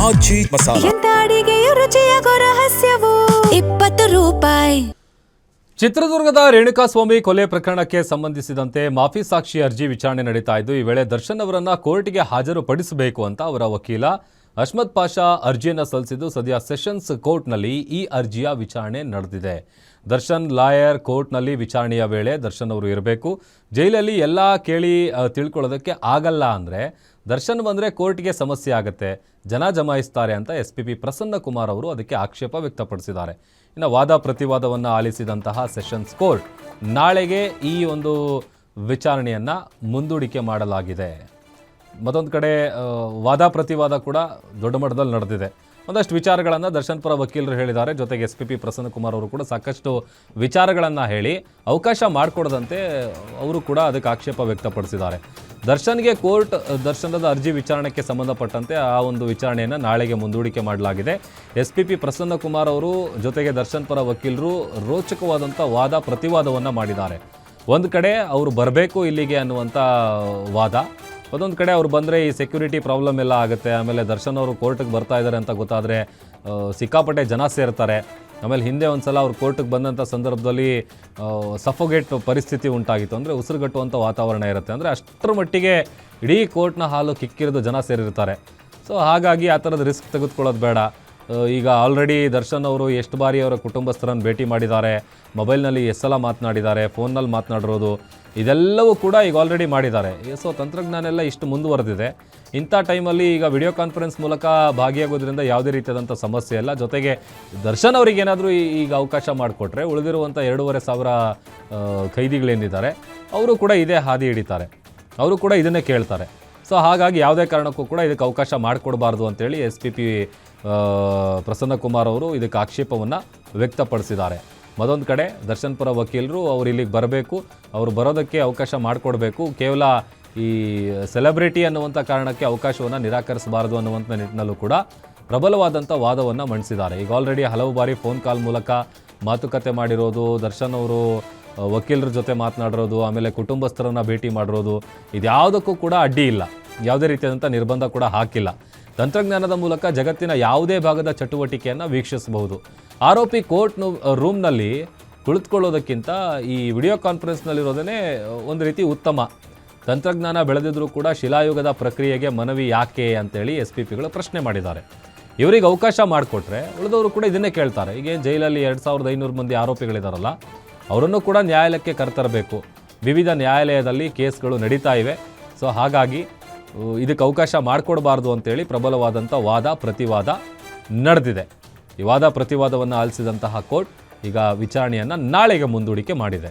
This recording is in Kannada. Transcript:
ಆಚಿ ಮಸಾಲ. ಎಂತ ಅಡಿಗೆಯ ರುಚಿಯಾಗೋ ರಹಸ್ಯವು 20 ರೂಪಾಯಿ. ಚಿತ್ರದುರ್ಗದ ರೇಣುಕಾಸ್ವಾಮಿ ಕೊಲೆ ಪ್ರಕರಣಕ್ಕೆ ಸಂಬಂಧಿಸಿದಂತೆ ಮಾಫಿ ಸಾಕ್ಷಿ ಅರ್ಜಿ ವಿಚಾರಣೆ ನಡೀತಾ ಇದ್ದು, ಈ ವೇಳೆ ದರ್ಶನ್ ಅವರನ್ನ ಕೋರ್ಟ್ಗೆ ಹಾಜರುಪಡಿಸಬೇಕು ಅಂತ ಅವರ ವಕೀಲ ಅಹ್ಮದ್ ಪಾಷಾ ಅರ್ಜಿಯನ್ನು ಸಲ್ಲಿಸಿದ್ದು, ಸದ್ಯ ಸೆಷನ್ಸ್ ಕೋರ್ಟ್ನಲ್ಲಿ ಈ ಅರ್ಜಿಯ ವಿಚಾರಣೆ ನಡೆದಿದೆ. ದರ್ಶನ್ ಲಾಯರ್ ಕೋರ್ಟ್ನಲ್ಲಿ ವಿಚಾರಣೆಯ ವೇಳೆ ದರ್ಶನ್ ಅವರು ಇರಬೇಕು, ಜೈಲಲ್ಲಿ ಎಲ್ಲ ಕೇಳಿ ತಿಳ್ಕೊಳ್ಳೋದಕ್ಕೆ ಆಗಲ್ಲ ಅಂದರೆ ದರ್ಶನ್ ಬಂದರೆ ಕೋರ್ಟ್ಗೆ ಸಮಸ್ಯೆ ಆಗುತ್ತೆ, ಜನ ಜಮಾಯಿಸ್ತಾರೆ ಅಂತ SPP ಪ್ರಸನ್ನ ಕುಮಾರ್ ಅವರು ಅದಕ್ಕೆ ಆಕ್ಷೇಪ ವ್ಯಕ್ತಪಡಿಸಿದ್ದಾರೆ. ಇನ್ನು ವಾದ ಪ್ರತಿವಾದವನ್ನು ಆಲಿಸಿದಂತಹ ಸೆಷನ್ಸ್ ಕೋರ್ಟ್ ನಾಳೆಗೆ ಈ ಒಂದು ವಿಚಾರಣೆಯನ್ನು ಮುಂದೂಡಿಕೆ ಮಾಡಲಾಗಿದೆ. ಮತ್ತೊಂದು ಕಡೆ ವಾದ ಪ್ರತಿವಾದ ಕೂಡ ದೊಡ್ಡ ಮಟ್ಟದಲ್ಲಿ ನಡೆದಿದೆ. ಒಂದಷ್ಟು ವಿಚಾರಗಳನ್ನು ದರ್ಶನ್ ಪರ ವಕೀಲರು ಹೇಳಿದ್ದಾರೆ. ಜೊತೆಗೆ SPP ಪ್ರಸನ್ನ ಕುಮಾರ್ ಅವರು ಕೂಡ ಸಾಕಷ್ಟು ವಿಚಾರಗಳನ್ನು ಹೇಳಿ ಅವಕಾಶ ಮಾಡಿಕೊಡದಂತೆ ಅವರು ಕೂಡ ಅದಕ್ಕೆ ಆಕ್ಷೇಪ ವ್ಯಕ್ತಪಡಿಸಿದ್ದಾರೆ. ದರ್ಶನ್ಗೆ ಕೋರ್ಟ್ ದರ್ಶನದ ಅರ್ಜಿ ವಿಚಾರಣೆಗೆ ಸಂಬಂಧಪಟ್ಟಂತೆ ಆ ಒಂದು ವಿಚಾರಣೆಯನ್ನು ನಾಳೆಗೆ ಮುಂದೂಡಿಕೆ ಮಾಡಲಾಗಿದೆ. SPP ಪ್ರಸನ್ನ ಕುಮಾರ್ ಅವರು ಜೊತೆಗೆ ದರ್ಶನ್ ಪರ ವಕೀಲರು ರೋಚಕವಾದಂಥ ವಾದ ಪ್ರತಿವಾದವನ್ನು ಮಾಡಿದ್ದಾರೆ. ಒಂದು ಕಡೆ ಅವರು ಬರಬೇಕು ಇಲ್ಲಿಗೆ ಅನ್ನುವಂಥ ವಾದ, ಅದೊಂದು ಕಡೆ ಅವ್ರು ಬಂದರೆ ಈ ಸೆಕ್ಯೂರಿಟಿ ಪ್ರಾಬ್ಲಮ್ ಎಲ್ಲ ಆಗುತ್ತೆ, ಆಮೇಲೆ ದರ್ಶನ್ ಅವರು ಕೋರ್ಟಿಗೆ ಬರ್ತಾ ಇದ್ದಾರೆ ಅಂತ ಗೊತ್ತಾದರೆ ಸಿಕ್ಕಾಪಟ್ಟೆ ಜನ ಸೇರ್ತಾರೆ, ಆಮೇಲೆ ಹಿಂದೆ ಒಂದು ಸಲ ಅವ್ರು ಕೋರ್ಟಿಗೆ ಬಂದಂಥ ಸಂದರ್ಭದಲ್ಲಿ ಸಫೋಗೇಟ್ ಪರಿಸ್ಥಿತಿ ಉಂಟಾಗಿತ್ತು, ಅಂದರೆ ಉಸಿರುಗಟ್ಟುವಂಥ ವಾತಾವರಣ ಇರುತ್ತೆ, ಅಂದರೆ ಅಷ್ಟರ ಮಟ್ಟಿಗೆ ಇಡೀ ಕೋರ್ಟ್ನ ಹಾಲು ಕಿಕ್ಕಿರಿದು ಜನ ಸೇರಿರ್ತಾರೆ. ಸೊ ಹಾಗಾಗಿ ಆ ಥರದ ರಿಸ್ಕ್ ತೆಗೆದುಕೊಳ್ಳೋದು ಬೇಡ. ಈಗ ಆಲ್ರೆಡಿ ದರ್ಶನ್ ಅವರು ಎಷ್ಟು ಬಾರಿ ಅವರ ಕುಟುಂಬಸ್ಥರನ್ನು ಭೇಟಿ ಮಾಡಿದ್ದಾರೆ, ಮೊಬೈಲ್ನಲ್ಲಿ ಎಷ್ಟು ಸಲ ಮಾತನಾಡಿದ್ದಾರೆ, ಫೋನ್ನಲ್ಲಿ ಮಾತನಾಡಿರೋದು ಇದೆಲ್ಲವೂ ಕೂಡ ಈಗ ಆಲ್ರೆಡಿ ಮಾಡಿದ್ದಾರೆ. ಸೊ ತಂತ್ರಜ್ಞಾನ ಎಲ್ಲ ಇಷ್ಟು ಮುಂದುವರೆದಿದೆ. ಇಂಥ ಟೈಮಲ್ಲಿ ಈಗ ವಿಡಿಯೋ ಕಾನ್ಫರೆನ್ಸ್ ಮೂಲಕ ಭಾಗಿಯಾಗೋದ್ರಿಂದ ಯಾವುದೇ ರೀತಿಯಾದಂಥ ಸಮಸ್ಯೆ ಇಲ್ಲ. ಜೊತೆಗೆ ದರ್ಶನ್ ಅವರಿಗೆ ಏನಾದರೂ ಈಗ ಅವಕಾಶ ಮಾಡಿಕೊಟ್ರೆ ಉಳಿದಿರುವಂಥ 2,500 ಖೈದಿಗಳೇನಿದ್ದಾರೆ ಅವರು ಕೂಡ ಇದೇ ಹಾದಿ ಹಿಡಿತಾರೆ, ಅವರು ಕೂಡ ಇದನ್ನೇ ಕೇಳ್ತಾರೆ. ಸೊ ಹಾಗಾಗಿ ಯಾವುದೇ ಕಾರಣಕ್ಕೂ ಕೂಡ ಇದಕ್ಕೆ ಅವಕಾಶ ಮಾಡಿಕೊಡಬಾರ್ದು ಅಂತೇಳಿ SPP ಪ್ರಸನ್ನ ಕುಮಾರ್ ಅವರು ಇದಕ್ಕೆ ಆಕ್ಷೇಪವನ್ನು ವ್ಯಕ್ತಪಡಿಸಿದ್ದಾರೆ. ಮತ್ತೊಂದು ಕಡೆ ದರ್ಶನ್ ಪರ ವಕೀಲರು ಅವರು ಇಲ್ಲಿಗೆ ಬರಬೇಕು, ಅವರು ಬರೋದಕ್ಕೆ ಅವಕಾಶ ಮಾಡಿಕೊಡ್ಬೇಕು, ಕೇವಲ ಈ ಸೆಲೆಬ್ರಿಟಿ ಅನ್ನುವಂಥ ಕಾರಣಕ್ಕೆ ಅವಕಾಶವನ್ನು ನಿರಾಕರಿಸಬಾರದು ಅನ್ನುವಂಥ ನಿಟ್ಟಿನಲ್ಲೂ ಕೂಡ ಪ್ರಬಲವಾದಂಥ ವಾದವನ್ನು ಮಂಡಿಸಿದ್ದಾರೆ. ಈಗ ಆಲ್ರೆಡಿ ಹಲವು ಬಾರಿ ಫೋನ್ ಕಾಲ್ ಮೂಲಕ ಮಾತುಕತೆ ಮಾಡಿರೋದು, ದರ್ಶನ್ ಅವರು ವಕೀಲರ ಜೊತೆ ಮಾತನಾಡಿರೋದು, ಆಮೇಲೆ ಕುಟುಂಬಸ್ಥರನ್ನು ಭೇಟಿ ಮಾಡಿರೋದು, ಇದ್ಯಾವುದಕ್ಕೂ ಕೂಡ ಅಡ್ಡಿ ಇಲ್ಲ, ಯಾವುದೇ ರೀತಿಯಾದಂಥ ನಿರ್ಬಂಧ ಕೂಡ ಹಾಕಿಲ್ಲ. ತಂತ್ರಜ್ಞಾನದ ಮೂಲಕ ಜಗತ್ತಿನ ಯಾವುದೇ ಭಾಗದ ಚಟುವಟಿಕೆಯನ್ನು ವೀಕ್ಷಿಸಬಹುದು. ಆರೋಪಿ ಕೋರ್ಟ್ ರೂಮ್ನಲ್ಲಿ ಕುಳಿತುಕೊಳ್ಳೋದಕ್ಕಿಂತ ಈ ವಿಡಿಯೋ ಕಾನ್ಫರೆನ್ಸ್ನಲ್ಲಿರೋದೇ ಒಂದು ರೀತಿ ಉತ್ತಮ. ತಂತ್ರಜ್ಞಾನ ಬೆಳೆದಿದ್ರೂ ಕೂಡ ಶಿಲಾಯುಗದ ಪ್ರಕ್ರಿಯೆಗೆ ಮನವಿ ಯಾಕೆ ಅಂತೇಳಿ SPPಗಳು ಪ್ರಶ್ನೆ ಮಾಡಿದ್ದಾರೆ. ಇವರಿಗೆ ಅವಕಾಶ ಮಾಡಿಕೊಟ್ರೆ ಉಳಿದವರು ಕೂಡ ಇದನ್ನೇ ಕೇಳ್ತಾರೆ. ಈಗ ಜೈಲಲ್ಲಿ 2,500 ಮಂದಿ ಆರೋಪಿಗಳಿದಾರಲ್ಲ, ಅವರನ್ನು ಕೂಡ ನ್ಯಾಯಾಲಯಕ್ಕೆ ಕರೆತರಬೇಕು. ವಿವಿಧ ನ್ಯಾಯಾಲಯದಲ್ಲಿ ಕೇಸ್ಗಳು ನಡೀತಾ ಇವೆ. ಸೊ ಹಾಗಾಗಿ ಇದಕ್ಕೆ ಅವಕಾಶ ಮಾಡಿಕೊಡಬಾರ್ದು ಅಂತೇಳಿ ಪ್ರಬಲವಾದಂಥ ವಾದ ಪ್ರತಿವಾದ ನಡೆದಿದೆ. ಈ ವಾದ ಪ್ರತಿವಾದವನ್ನು ಆಲಿಸಿದಂತಹ ಕೋರ್ಟ್ ಈಗ ವಿಚಾರಣೆಯನ್ನು ನಾಳೆಗೆ ಮುಂದೂಡಿಕೆ ಮಾಡಿದೆ.